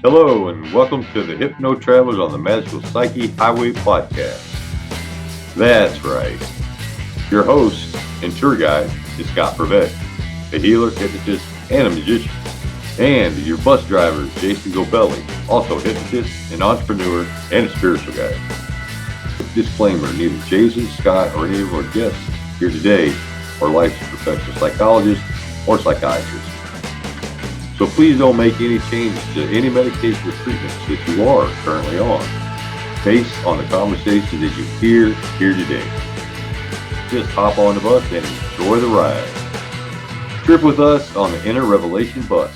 Hello, and welcome to the Hypno Travelers on the Magical Psyche Highway podcast. That's right. Your host and tour guide is Scott Prevett, a healer, hypnotist, and a magician. And your bus driver is Jason Gobelli, also a hypnotist, an entrepreneur, and a spiritual guide. Disclaimer, neither Jason, Scott, or any of our guests here today are licensed professional psychologists or psychiatrists. So please don't make any changes to any medication or treatments that you are currently on based on the conversation that you hear here today. Just hop on the bus and enjoy the ride. Trip with us on the Inner Revelation bus.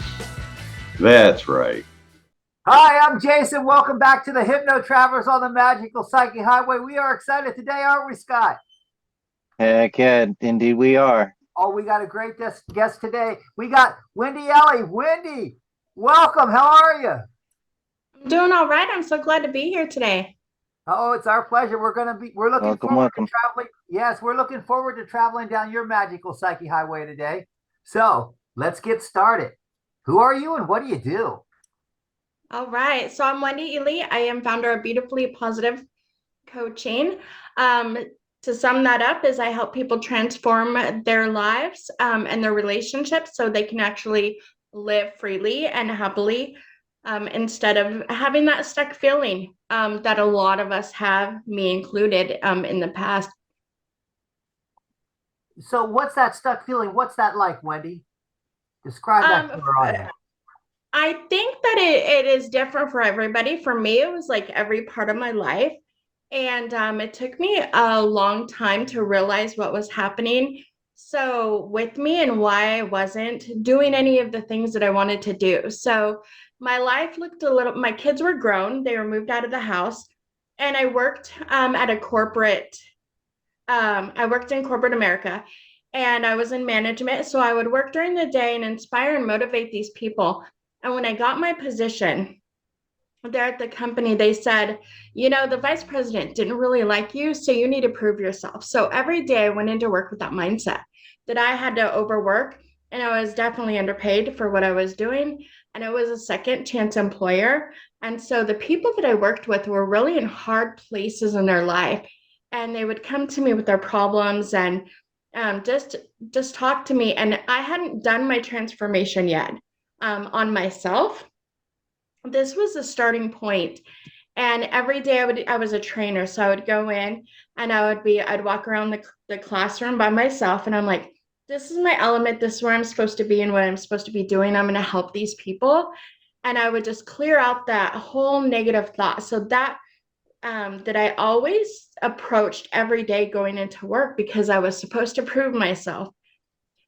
That's right. Hi, I'm Jason. Welcome back to the Hypno Travelers on the Magical Psyche Highway. We are excited today, aren't we, Scott? Heck yeah, indeed we are. Oh, we got a great guest today. We got Wendy Ellie. Wendy, welcome. How are you? I'm doing all right. I'm so glad to be here today. Oh, it's our pleasure. We're looking Welcome, forward welcome. to traveling. Yes, we're looking forward to traveling down your Magical Psyche Highway today. So let's get started. Who are you and what do you do? All right. So I'm Wendy Ely. I am founder of Beautifully Positive Coaching. To sum that up is I help people transform their lives and their relationships so they can actually live freely and happily instead of having that stuck feeling that a lot of us have, me included, in the past. So what's that stuck feeling? What's that like, Wendy? Describe that to our audience. I think that it is different for everybody. For me, it was like every part of my life. And it took me a long time to realize what was happening. So with me and why I wasn't doing any of the things that I wanted to do. So my life looked my kids were grown. They were moved out of the house. And I worked at a corporate, I worked in corporate America. And I was in management. So I would work during the day and inspire and motivate these people. And when I got my position, there at the company, they said, the vice president didn't really like you, so you need to prove yourself. So every day I went into work with that mindset that I had to overwork and I was definitely underpaid for what I was doing. And it was a second chance employer. And so the people that I worked with were really in hard places in their life. And they would come to me with their problems and just talk to me. And I hadn't done my transformation yet on myself. This was the starting point. And every day I was a trainer. So I would go in and I'd walk around the classroom by myself. And I'm like, this is my element. This is where I'm supposed to be and what I'm supposed to be doing. I'm going to help these people. And I would just clear out that whole negative thought. So that I always approached every day going into work because I was supposed to prove myself.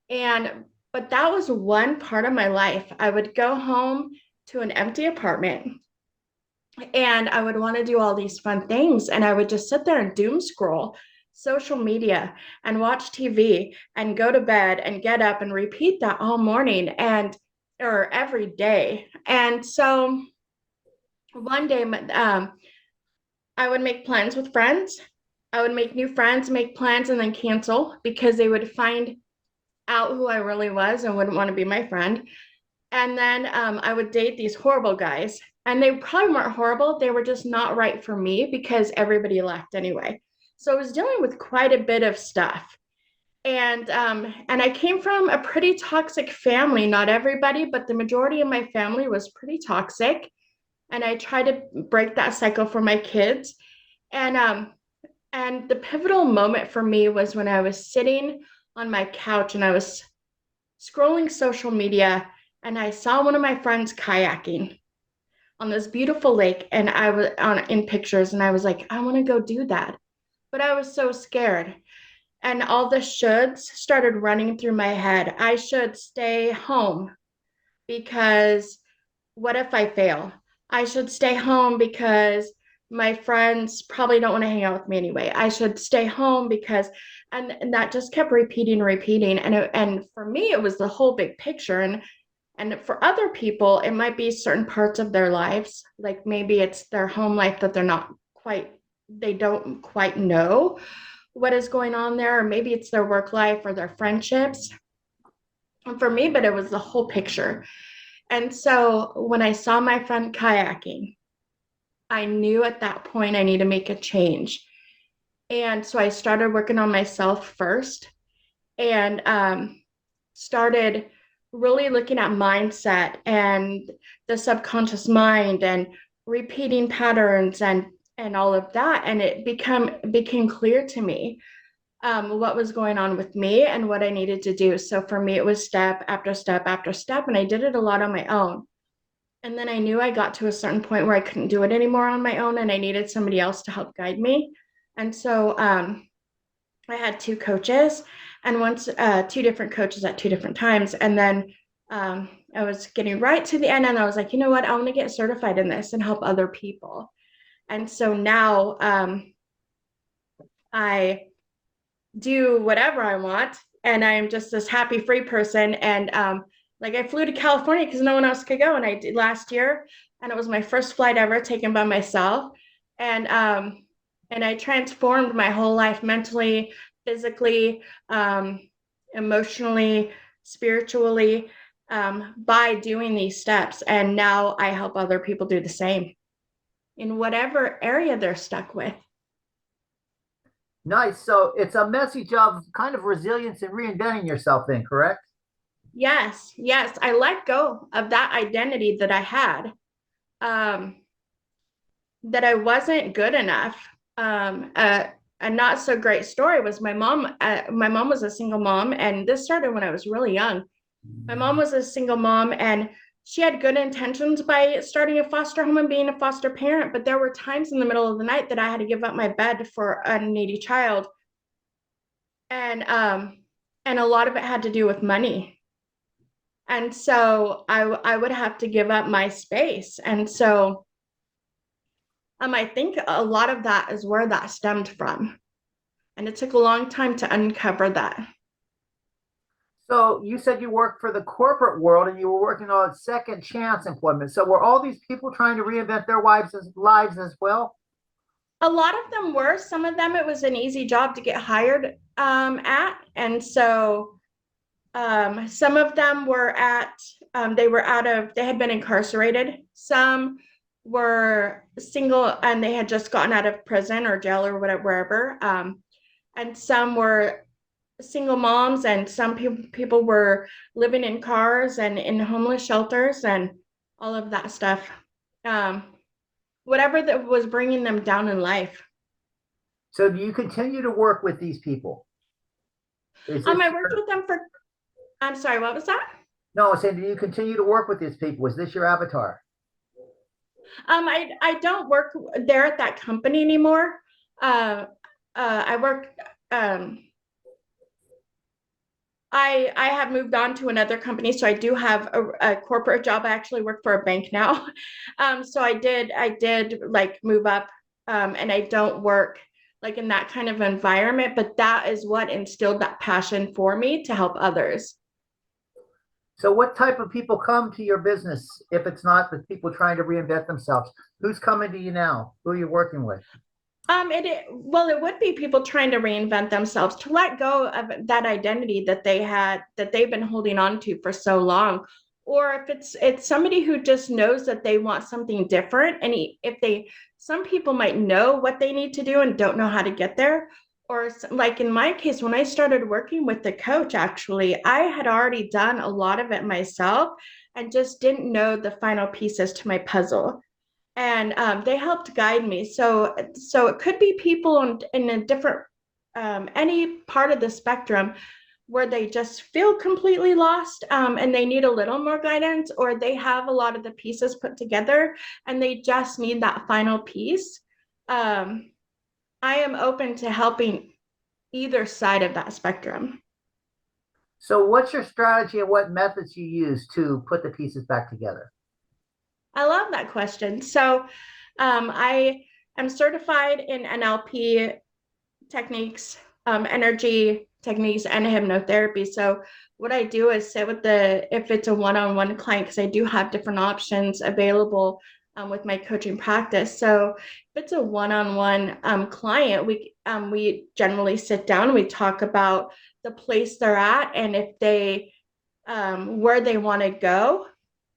But that was one part of my life. I would go home to an empty apartment and I would want to do all these fun things. And I would just sit there and doom scroll social media and watch TV and go to bed and get up and repeat that all morning or every day. And so one day, I would make plans with friends. I would make new friends, make plans, and then cancel because they would find out who I really was and wouldn't want to be my friend. And then I would date these horrible guys. And they probably weren't horrible. They were just not right for me because everybody left anyway. So I was dealing with quite a bit of stuff. And I came from a pretty toxic family. Not everybody, but the majority of my family was pretty toxic. And I tried to break that cycle for my kids. And the pivotal moment for me was when I was sitting on my couch and I was scrolling social media and I saw one of my friends kayaking on this beautiful lake and I was in pictures and I was like, I want to go do that. But I was so scared. And all the shoulds started running through my head. I should stay home because what if I fail? I should stay home because my friends probably don't want to hang out with me anyway. I should stay home because, and that just kept repeating. And for me, it was the whole big picture. And for other people, it might be certain parts of their lives, like maybe it's their home life that they don't quite know what is going on there, or maybe it's their work life or their friendships. And for me, but it was the whole picture. And so when I saw my friend kayaking, I knew at that point I need to make a change. And so I started working on myself first and started really looking at mindset and the subconscious mind and repeating patterns and all of that. And it became clear to me what was going on with me and what I needed to do. So for me, it was step after step after step, and I did it a lot on my own. And then I knew I got to a certain point where I couldn't do it anymore on my own, and I needed somebody else to help guide me. And so I had two coaches, and once two different coaches at two different times. And then I was getting right to the end, and I was like, you know what? I want to get certified in this and help other people. And so now I do whatever I want, and I'm just this happy free person. And like I flew to California because no one else could go, and I did last year, and it was my first flight ever taken by myself. And I transformed my whole life mentally, physically, emotionally, spiritually, by doing these steps. And now I help other people do the same in whatever area they're stuck with. Nice. So it's a message of kind of resilience and reinventing yourself then, correct? Yes, yes. I let go of that identity that I had, that I wasn't good enough. A not so great story was my mom. My mom was a single mom, and this started when I was really young. My mom was a single mom, and she had good intentions by starting a foster home and being a foster parent. But there were times in the middle of the night that I had to give up my bed for a needy child, and a lot of it had to do with money. And so I would have to give up my space, and so I think a lot of that is where that stemmed from. And it took a long time to uncover that. So you said you worked for the corporate world and you were working on second chance employment. So were all these people trying to reinvent their lives as well? A lot of them were. Some of them, it was an easy job to get hired at. And so some of them were they had been incarcerated. Some were single and they had just gotten out of prison or jail or whatever, wherever. And some were single moms, and some people were living in cars and in homeless shelters and all of that stuff. Whatever that was bringing them down in life. So do you continue to work with these people? I worked with them for, I'm sorry, what was that? No, I said, do you continue to work with these people? Is this your avatar? I don't work there at that company anymore. I work, I have moved on to another company, so I do have a corporate job. I actually work for a bank now. So I did like move up, and I don't work like in that kind of environment, but that is what instilled that passion for me to help others. So what type of people come to your business if it's not the people trying to reinvent themselves? Who's coming to you now? Who are you working with? It would be people trying to reinvent themselves, to let go of that identity that they've been holding on to for so long. Or if it's somebody who just knows that they want something different, and some people might know what they need to do and don't know how to get there. Or like in my case, when I started working with the coach, actually, I had already done a lot of it myself and just didn't know the final pieces to my puzzle. And they helped guide me. So it could be people in a different, any part of the spectrum where they just feel completely lost, and they need a little more guidance, or they have a lot of the pieces put together and they just need that final piece. I am open to helping either side of that spectrum. So what's your strategy and what methods you use to put the pieces back together? I love that question. So I am certified in NLP techniques, energy techniques, and hypnotherapy. So what I do is sit with if it's a one-on-one client, because I do have different options available with my coaching practice. So if it's a one-on-one client, we generally sit down, we talk about the place they're at, and if they where they want to go,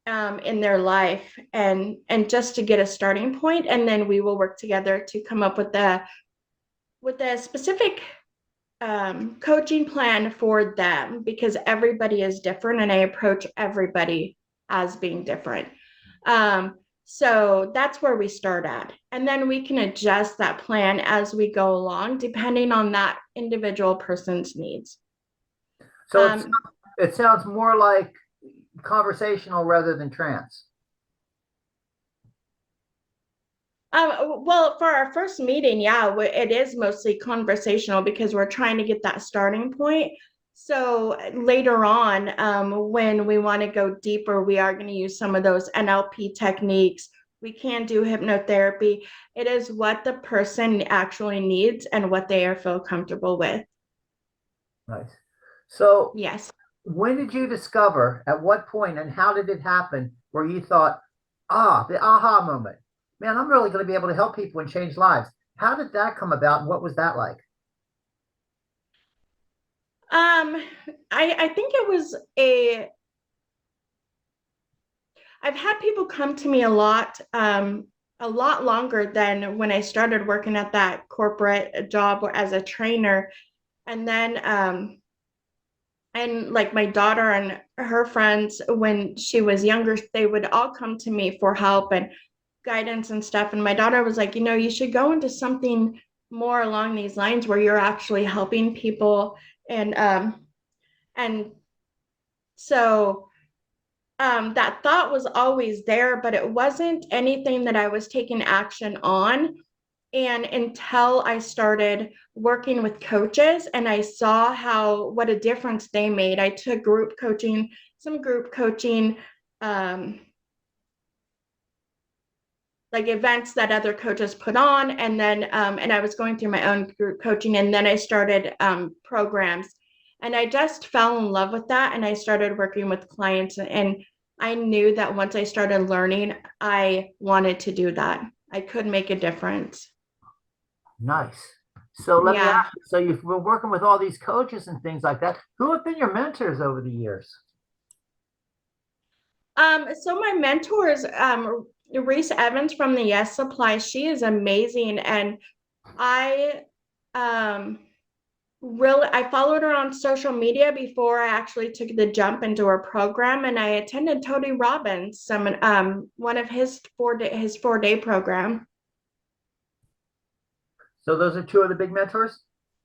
in their life, and just to get a starting point, and then we will work together to come up with a specific coaching plan for them, because everybody is different and I approach everybody as being different. So that's where we start at. And then we can adjust that plan as we go along, depending on that individual person's needs. So it sounds more like conversational rather than trance. Well, for our first meeting, yeah, it is mostly conversational because we're trying to get that starting point. So later on, when we want to go deeper, we are going to use some of those NLP techniques. We can do hypnotherapy. It is what the person actually needs and what they feel comfortable with. Nice. So Yes. when did you discover, at what point, and how did it happen where you thought, the aha moment, man, I'm really going to be able to help people and change lives? How did that come about, and what was that like? I think it was I've had people come to me a lot longer than when I started working at that corporate job as a trainer. And then and like my daughter and her friends, when she was younger, they would all come to me for help and guidance and stuff. And my daughter was like, you should go into something more along these lines where you're actually helping people. And so that thought was always there, but it wasn't anything that I was taking action on. And until I started working with coaches and I saw what a difference they made. I took some group coaching, like events that other coaches put on. And then, and I was going through my own group coaching, and then I started programs, and I just fell in love with that. And I started working with clients, and I knew that once I started learning, I wanted to do that. I could make a difference. Nice. So let me Yeah. ask you, so you've been working with all these coaches and things like that. Who have been your mentors over the years? So my mentors, Reese Evans from the Yes Supply, she is amazing. And I I followed her on social media before I actually took the jump into her program, and I attended Tony Robbins, one of his 4-day program. So those are two of the big mentors?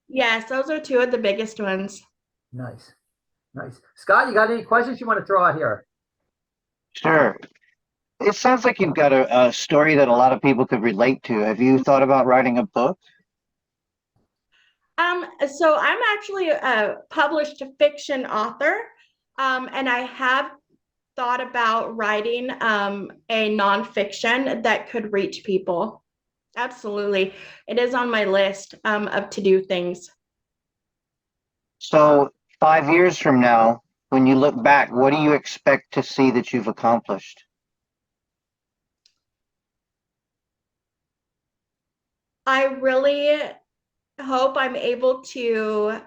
Yes, those are two of the biggest ones. Nice. Nice. Scott, you got any questions you want to throw out here? Sure. It sounds like you've got a story that a lot of people could relate to. Have you thought about writing a book? So I'm actually a published fiction author, and I have thought about writing a nonfiction that could reach people. Absolutely. It is on my list of to-do things. So 5 years from now, when you look back, what do you expect to see that you've accomplished? I really hope I'm able to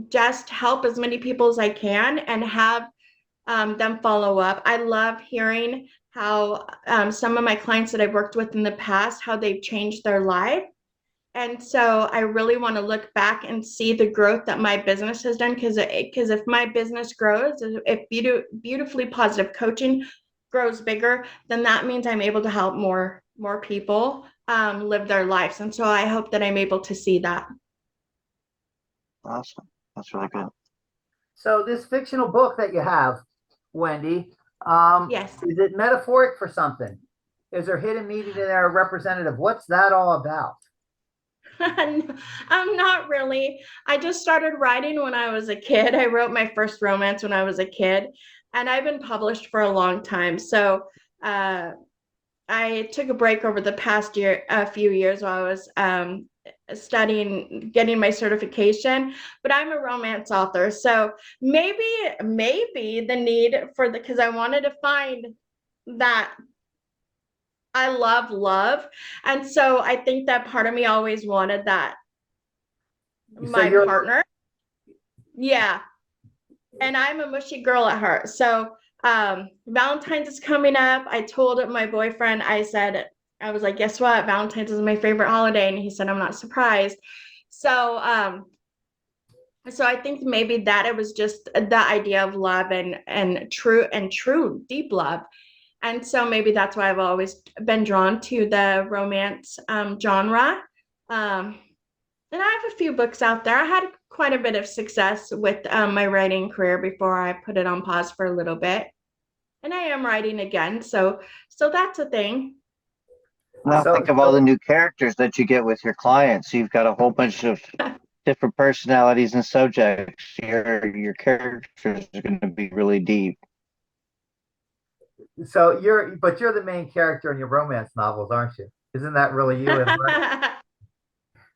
just help as many people as I can and have them follow up. I love hearing how some of my clients that I've worked with in the past, how they've changed their life. And so I really want to look back and see the growth that my business has done, because if my business grows, if beautifully positive coaching grows bigger, then that means I'm able to help more people live their lives. And so I hope that I'm able to see that. Awesome. That's really good. So this fictional book that you have, Wendy, Yes. is it metaphoric for something? Is there hidden meaning in there, representative? What's that all about? I'm not really. I just started writing when I was a kid. I wrote my first romance when I was a kid, and I've been published for a long time. So I took a break over the past few years while I was studying, getting my certification, but I'm a romance author. So maybe the need because I wanted to find that I love. And so I think that part of me always wanted that. My partner. Yeah. And I'm a mushy girl at heart. So Valentine's is coming up. I told my boyfriend, I was like, guess what? Valentine's is my favorite holiday. And he said, I'm not surprised. So, so I think maybe that it was just the idea of love and true deep love. And so maybe that's why I've always been drawn to the romance genre. And I have a few books out there. I had quite a bit of success with my writing career before I put it on pause for a little bit. And I am writing again. So that's a thing. Now So, think of all the new characters that you get with your clients. You've got a whole bunch of different personalities and subjects. Your characters are going to be really deep. so you're the main character in your romance novels, aren't you? Isn't that really you?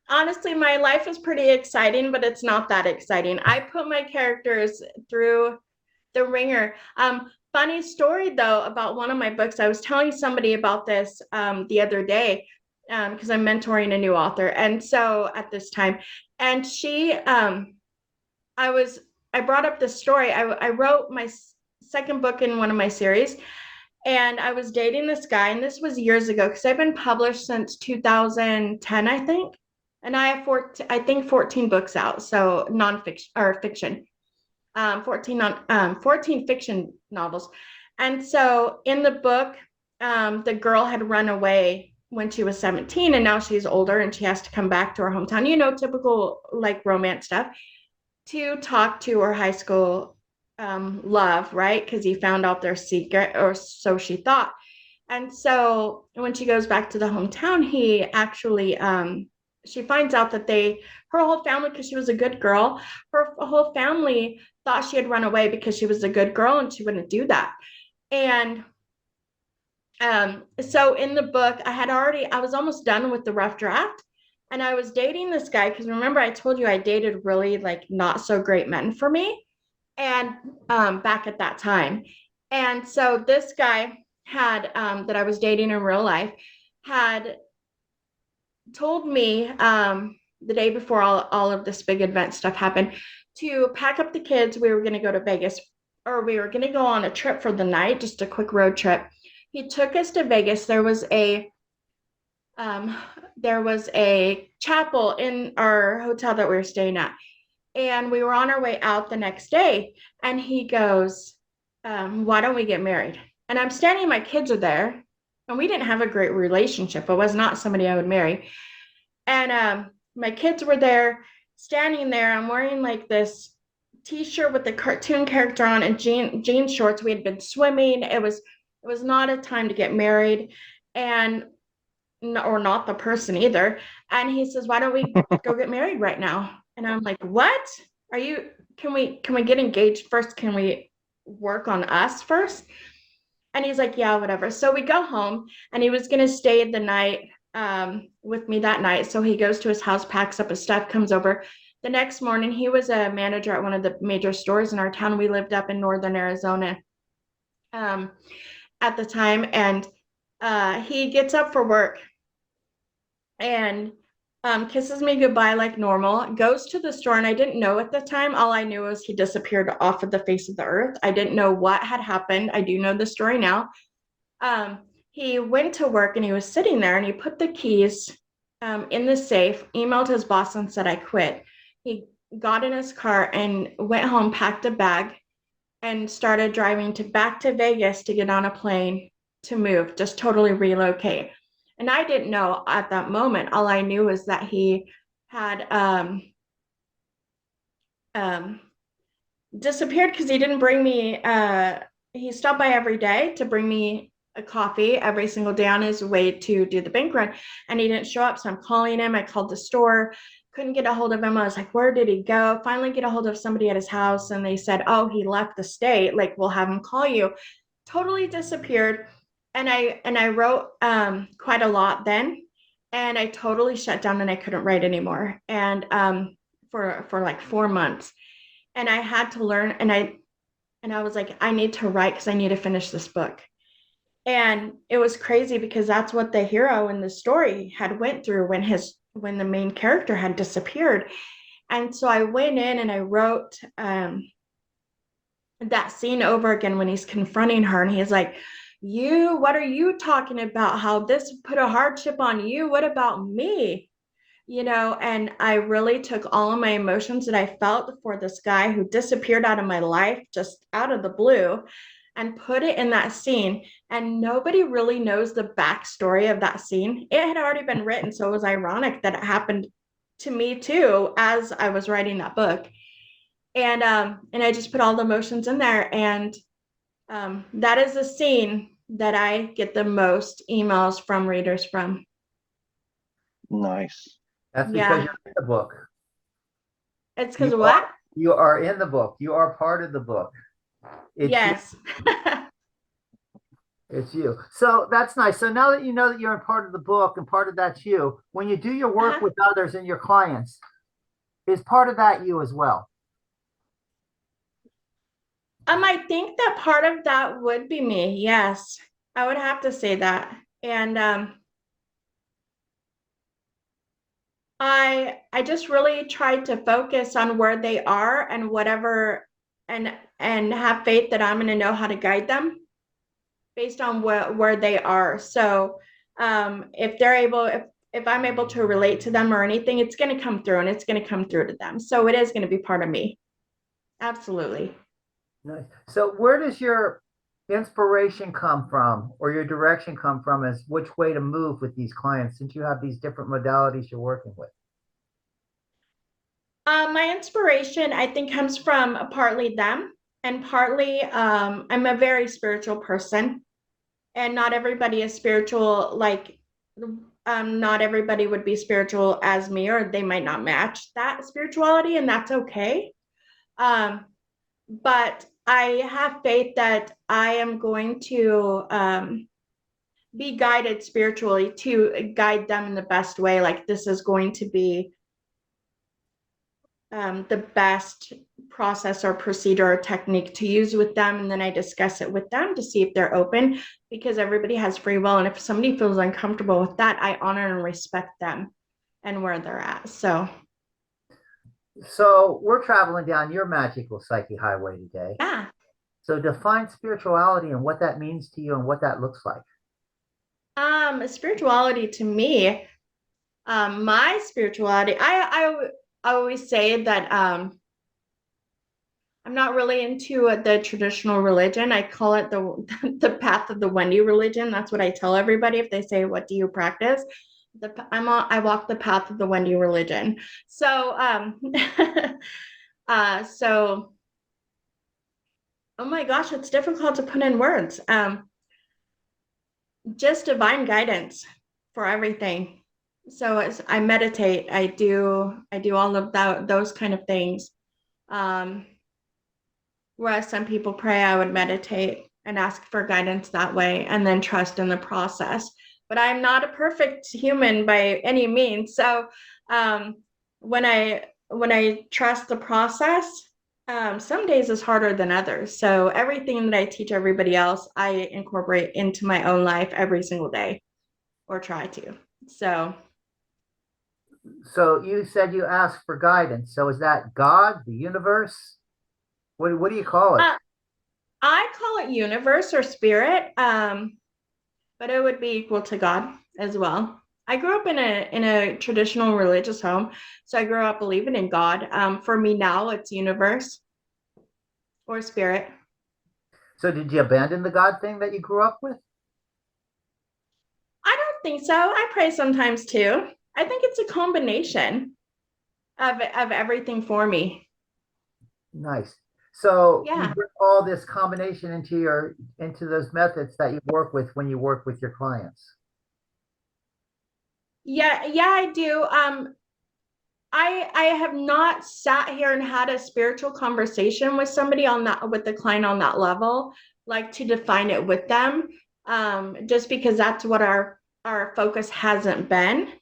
Honestly, my life is pretty exciting, but it's not that exciting. I put my characters through the ringer. Funny story though about one of my books. I was telling somebody about this the other day because I'm mentoring a new author, and so at this time, and I brought up this story. I wrote my second book in one of my series, and I was dating this guy, and this was years ago because I've been published since 2010, I think, and I have 14 books out, so nonfiction or fiction. 14 fiction novels. And so in the book, the girl had run away when she was 17, and now she's older and she has to come back to her hometown, typical like romance stuff, to talk to her high school love, right? Because he found out their secret, or so she thought. And so when she goes back to the hometown, he actually she finds out that her whole family, because she was a good girl, her whole family thought she had run away because she was a good girl and she wouldn't do that. And so in the book, I was almost done with the rough draft, and I was dating this guy because remember I told you I dated really like not so great men for me, and back at that time. And so this guy had that I was dating in real life had told me the day before all of this big event stuff happened to pack up the kids. We were going to go to Vegas, or we were going to go on a trip for the night, just a quick road trip. He took us to Vegas. There was a chapel in our hotel that we were staying at, and we were on our way out the next day, and he goes, why don't we get married? And I'm standing, my kids are there, and we didn't have a great relationship. It was not somebody I would marry. And my kids were there, standing there. I'm wearing like this t-shirt with the cartoon character on and jean shorts. We had been swimming. It was not a time to get married, or not the person either. And he says, why don't we go get married right now? And I'm like, what? Can we get engaged first? Can we work on us first? And he's like, yeah, whatever. So we go home, and he was going to stay the night with me that night. So he goes to his house, packs up his stuff, comes over. The next morning, he was a manager at one of the major stores in our town. We lived up in northern Arizona at the time. And he gets up for work and kisses me goodbye like normal, goes to the store. And I didn't know at the time. All I knew was he disappeared off of the face of the earth. I didn't know what had happened. I do know the story now. He went to work, and he was sitting there, and he put the keys in the safe, emailed his boss and said, I quit. He got in his car and went home, packed a bag, and started driving back to Vegas to get on a plane to move, just totally relocate. And I didn't know at that moment. All I knew was that he had disappeared because he didn't bring me, he stopped by every day to bring me a coffee every single day on his way to do the bank run, and he didn't show up. So I'm calling him. I called the store, couldn't get a hold of him. I was like, where did he go? Finally get a hold of somebody at his house, and they said, oh, he left the state. Like, we'll have him call you. Totally disappeared. And I wrote quite a lot then, and I totally shut down, and I couldn't write anymore. And for like 4 months, and I had to learn, and I was like, I need to write because I need to finish this book. And it was crazy because that's what the hero in the story had went through when the main character had disappeared. And so I went in and I wrote that scene over again when he's confronting her and he's like, what are you talking about? How this put a hardship on you? What about me? And I really took all of my emotions that I felt for this guy who disappeared out of my life just out of the blue and put it in that scene. And nobody really knows the backstory of that scene. It had already been written, so it was ironic that it happened to me too as I was writing that book. And I just put all the emotions in there. And that is the scene that I get the most emails from readers from. Nice. That's because Yeah. you're in the book. It's because You of what? You are in the book. You are part of the book. It's Yes. it's you. So that's nice. So now that you know that you're a part of the book and part of that's you, when you do your work with others and your clients, is part of that you as well? I think that part of that would be me. Yes, I would have to say that. And I just really try to focus on where they are and whatever, and have faith that I'm going to know how to guide them based on where they are. So if they're able, if I'm able to relate to them or anything, it's going to come through and it's going to come through to them. So it is going to be part of me. Absolutely. Nice. So where does your inspiration come from or your direction come from as which way to move with these clients since you have these different modalities you're working with? My inspiration, I think, comes from partly them and partly I'm a very spiritual person, and not everybody is spiritual. Like, not everybody would be spiritual as me, or they might not match that spirituality, and that's okay. But I have faith that I am going to be guided spiritually to guide them in the best way. Like, this is going to be the best process or procedure or technique to use with them. And then I discuss it with them to see if they're open, because everybody has free will. And if somebody feels uncomfortable with that, I honor and respect them and where they're at. So we're traveling down your magical psyche highway today. yeah. So define spirituality and what that means to you and what that looks like. Spirituality to me, my spirituality, I always say that I'm not really into the traditional religion. I call it the path of the Wendy religion. That's what I tell everybody if they say, "What do you practice?" I walk the path of the Wendy religion. So so oh my gosh, it's difficult to put in words. Just divine guidance for everything. So as I meditate, I do all of those kind of things. Whereas some people pray, I would meditate and ask for guidance that way and then trust in the process. But I'm not a perfect human by any means. So when I trust the process, some days is harder than others. So everything that I teach everybody else, I incorporate into my own life every single day, or try to. So you said you asked for guidance. So is that God, the universe? What do you call it? I call it universe or spirit, but it would be equal to God as well. I grew up in a traditional religious home, so I grew up believing in God. For me now, it's universe or spirit. So did you abandon the God thing that you grew up with? I don't think so. I pray sometimes too. I think it's a combination of everything for me. Nice. So Yeah. you bring all this combination into those methods that you work with when you work with your clients. Yeah, I do. I have not sat here and had a spiritual conversation with somebody with the client on that level, like to define it with them, just because that's what our focus hasn't been.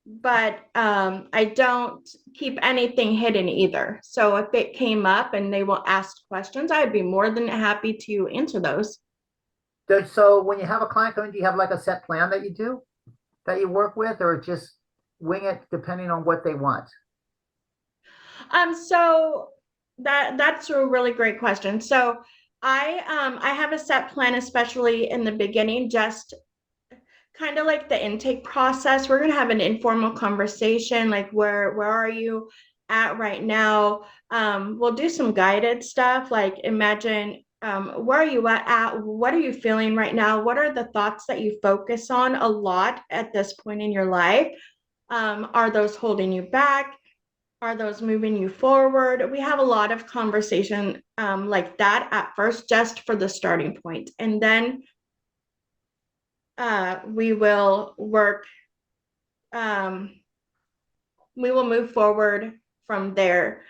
But I don't keep anything hidden either. So if it came up and they will ask questions, I'd be more than happy to answer those. So when you have a client coming, do you have like a set plan that you work with, or just wing it depending on what they want? So That's a really great question. So I have a set plan, especially in the beginning, just kind of like the intake process. We're gonna have an informal conversation, like where are you at right now? We'll do some guided stuff, like imagine where are you at? What are you feeling right now? What are the thoughts that you focus on a lot at this point in your life? Are those holding you back? Are those moving you forward? We have a lot of conversation like that at first, just for the starting point. And then we will work, um, we will move forward from there.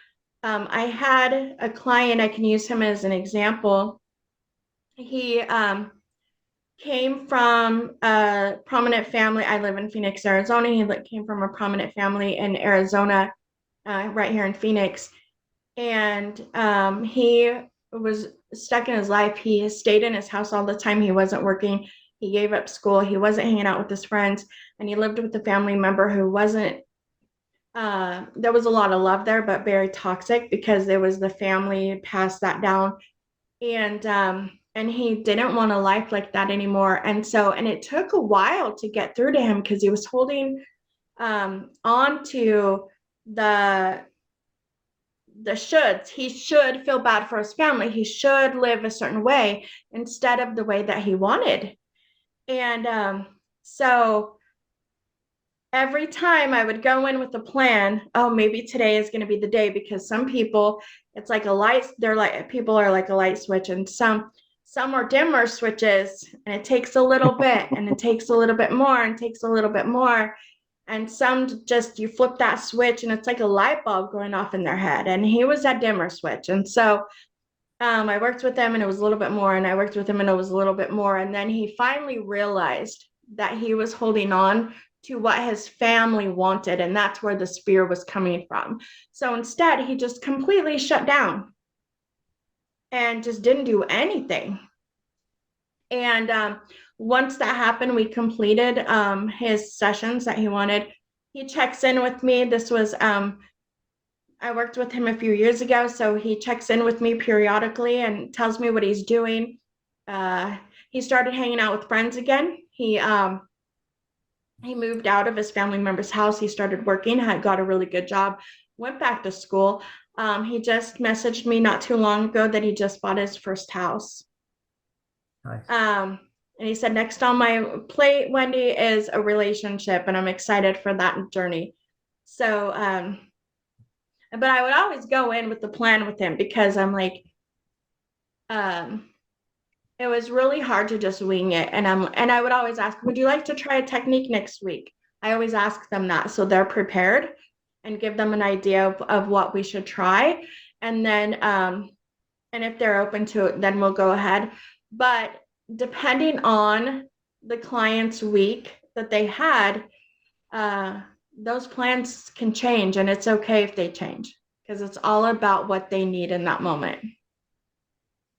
I had a client, I can use him as an example. He came from a prominent family. I live in Phoenix, Arizona. He came from a prominent family in Arizona, right here in Phoenix. And he was stuck in his life. He stayed in his house all the time. He wasn't working. He gave up school. He wasn't hanging out with his friends. And he lived with a family member who wasn't, there was a lot of love there, but very toxic because there was the family passed that down. And he didn't want a life like that anymore. And it took a while to get through to him because he was holding on to the shoulds. He should feel bad for his family. He should live a certain way instead of the way that he wanted. And so every time I would go in with a plan, oh, maybe today is going to be the day, because some people, it's like a light, they're like, people are like a light switch, and some are dimmer switches, and it takes a little bit and it takes a little bit more and takes a little bit more. And some just, you flip that switch and it's like a light bulb going off in their head. And he was that dimmer switch. And so I worked with him and it was a little bit more, and I worked with him and it was a little bit more. And then he finally realized that he was holding on to what his family wanted. And that's where the fear was coming from. So instead, he just completely shut down and just didn't do anything. And once that happened, we completed his sessions that he wanted. He checks in with me. This was, I worked with him a few years ago, so he checks in with me periodically and tells me what he's doing. He started hanging out with friends again. He moved out of his family member's house. He started working, had got a really good job, went back to school. He just messaged me not too long ago that he just bought his first house. Nice. And he said, next on my plate, Wendy, is a relationship, and I'm excited for that journey. So, but I would always go in with the plan with him, because I'm like, it was really hard to just wing it. And I would always ask, would you like to try a technique next week? I always ask them that, so they're prepared, and give them an idea of what we should try. And then, and if they're open to it, then we'll go ahead. But depending on the client's week that they had, those plans can change, and it's okay if they change, because it's all about what they need in that moment.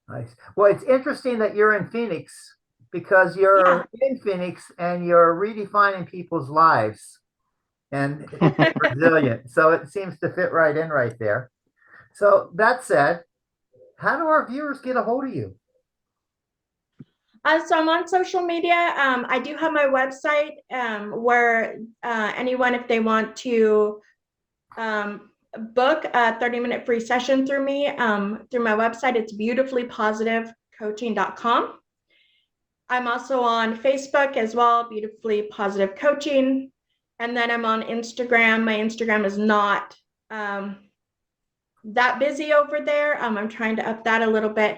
Nice. Well, it's interesting that you're in Phoenix, because you're in Phoenix and you're redefining people's lives and resilient. So it seems to fit right in right there. So that said, how do our viewers get a hold of you? So I'm on social media. I do have my website, where anyone, if they want to book a 30-minute free session through me, through my website, it's beautifullypositivecoaching.com. I'm also on Facebook as well, Beautifully Positive Coaching. And then I'm on Instagram. My Instagram is not that busy over there. I'm trying to up that a little bit,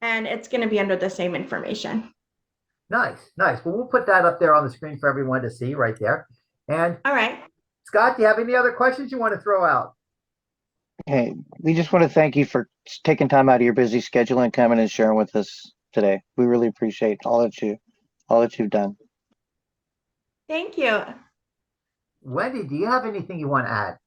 and it's going to be under the same information. Nice, nice. Well, we'll put that up there on the screen for everyone to see right there. And all right, Scott, do you have any other questions you want to throw out? Hey, we just want to thank you for taking time out of your busy schedule and coming and sharing with us today. We really appreciate all that you've done. Thank you. Wendy, do you have anything you want to add?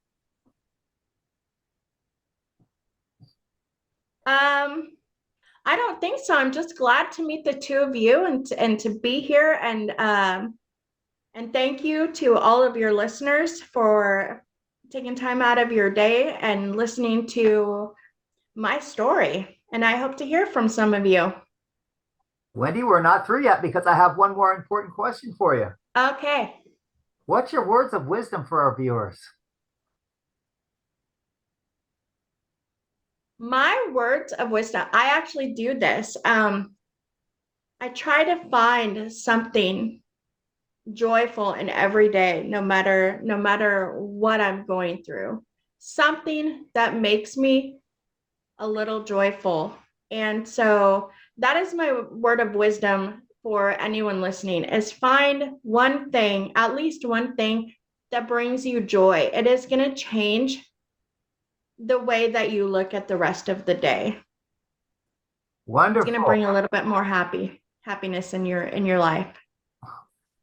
I don't think so. I'm just glad to meet the two of you and to be here, and thank you to all of your listeners for taking time out of your day and listening to my story. And I hope to hear from some of you. Wendy, we're not through yet because I have one more important question for you. Okay. What's your words of wisdom for our viewers? My words of wisdom, I actually do this. I try to find something joyful in every day, no matter what I'm going through. Something that makes me a little joyful. And so that is my word of wisdom for anyone listening is find one thing, at least one thing that brings you joy. It is going to change the way that you look at the rest of the day. Wonderful. It's going to bring a little bit more happiness in your life.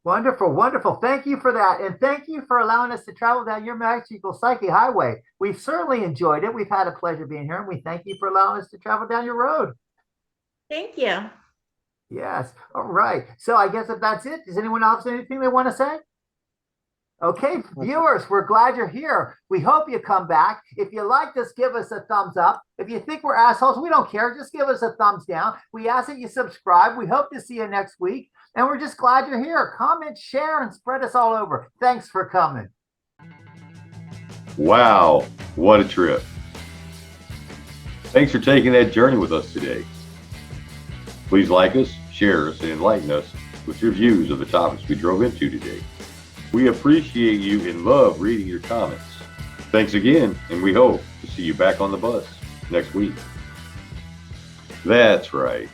Wonderful, wonderful. Thank you for that. And thank you for allowing us to travel down your magical psyche highway. We've certainly enjoyed it. We've had a pleasure being here, and we thank you for allowing us to travel down your road. Thank you. Yes. All right. So I guess if that's it, does anyone else have anything they want to say? Okay, viewers, we're glad you're here. We hope you come back. If you liked us, give us a thumbs up. If you think we're assholes, we don't care. Just give us a thumbs down. We ask that you subscribe. We hope to see you next week. And we're just glad you're here. Comment, share, and spread us all over. Thanks for coming. Wow, what a trip. Thanks for taking that journey with us today. Please like us, share us, and enlighten us with your views of the topics we drove into today. We appreciate you and love reading your comments. Thanks again, and we hope to see you back on the bus next week. That's right.